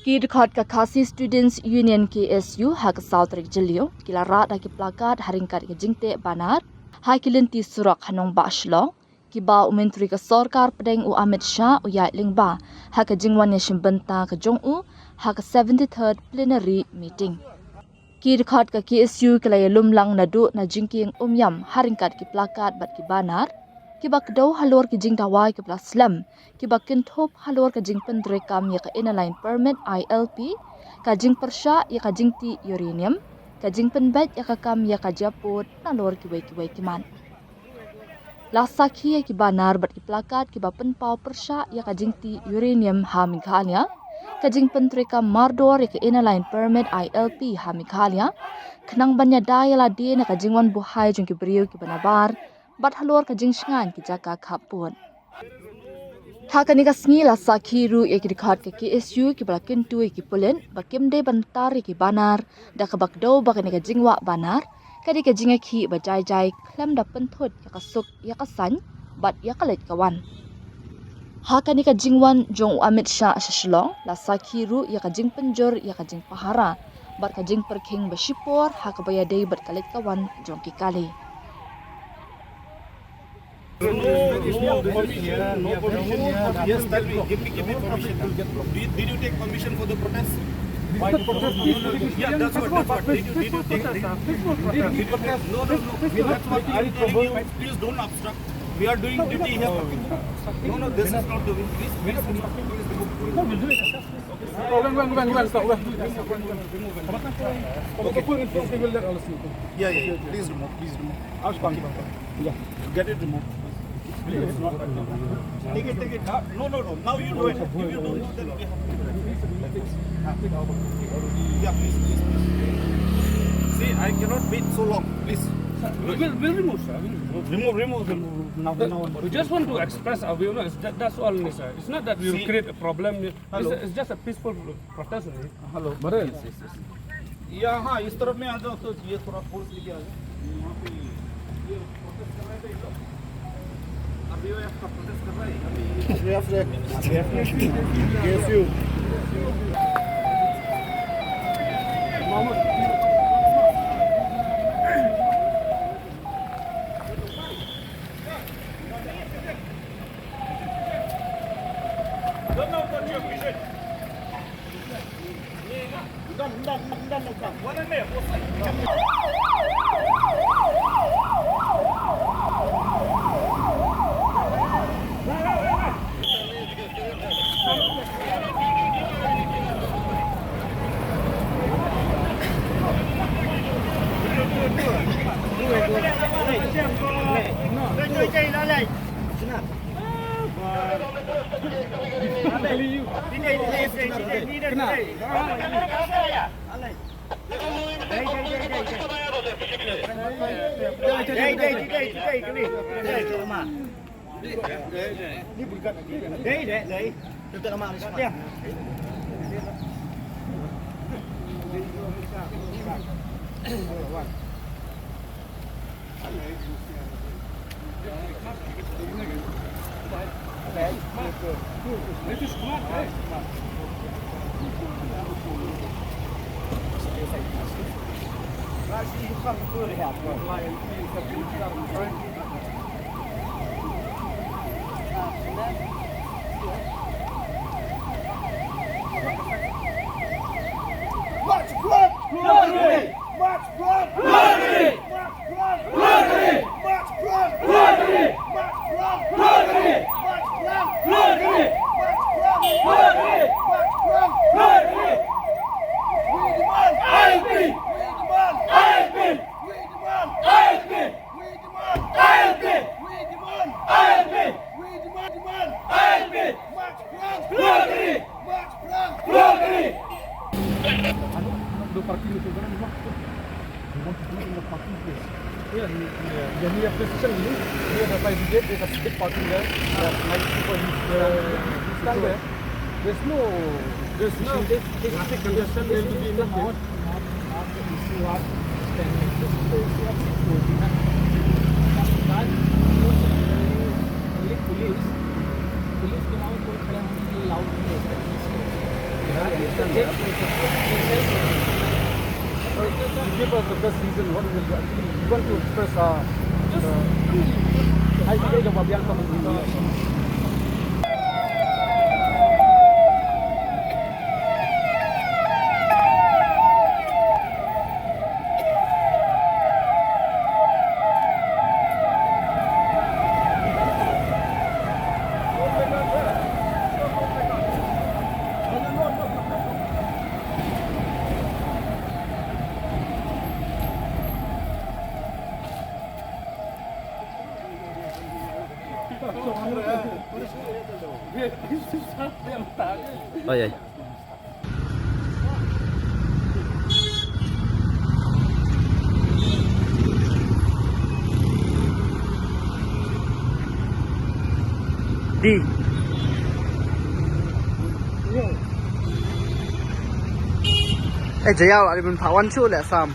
Ki dekat ke Khasi Students Union KSU hak South Rik Jelio, kila rat haki plakat haringkat ke jingte banar, hai kilinti surak hanong ba shlong, ki ba umentri ke sorkar pedeng u Amit Shah u yai lingba, hak ke jingwan nation benta ke jong u, hak 73rd plenary meeting. Ki dekat ke KSU kila yalum lang nadu na jingking yam haringkat ki plakat bat ki banar, ki ba kedau halor ki jing dawai ke belas slam, ki ba kentop halor ke jing pendrekam ya ke inline permit ILP, ka jing persya ya ka jing ti uranium, ka jing penbet ya ka kam ya ka japut nalor ki wai ki man. Lasaki ya ki banar bat ki plakat ki ba penpau persya ya ka jing ti uranium ha Meghalaya, ka jing pendrekam mardor ya ke inline permit ILP ha Meghalaya, kenang banya daya la dia na ka jingwan buhai jung ki beriu ki banabar, bat halor ka jing shingan ki jaka kapun. Thaka ni ka sngi la sakhi ru ya ki dekat ke KSU ki balakin tu ki pulen bakim de bantar ki banar da ka bakdo bak ni ka jingwa banar ka di ka jinga ki ba jai jai klam da penthut ya ka suk ya ka san bat ya ka let kawan. Haka ni ka jingwan jong Amit Shah shalong la sakhi ru ya ka jing penjor ya ka jing pahara bat ka jing perking ba shipor ha ka baya dei bat ka let kawan jong ki kali. No permission here. No permission here. Yes, tell me. Give me permission. Did you take permission for the protest? Why the protest? Yeah, that's what. Did you take Peaceful protest. No. That's what I'm telling you. Please don't obstruct. We are doing duty here. No. This is not the way. Please remove. No, we'll do it. Oh, when, stop. Yeah. Please remove. Yeah. Get it removed. Take it. No. Now you do it. If you don't know, then we have to. Yeah, please. See, I cannot wait so long. Please. We'll remove, sir. Remove. Now. We just want to express our view. That's all, sir. It's not that we will create a problem. It's just a peaceful protest. Hello. या हाँ इस तरफ में आ जाओ तो ये थोड़ा force लेके आ जाओ यहाँ पे ये प्रोटेस्ट कर रहे थे ये लोग अभी वो आपका प्रोटेस्ट कर रहा है KSU Give us the best reason what we want to express idea of Abiyan community. Oh iya. Di. Jayal ada pun pawan cu le sam.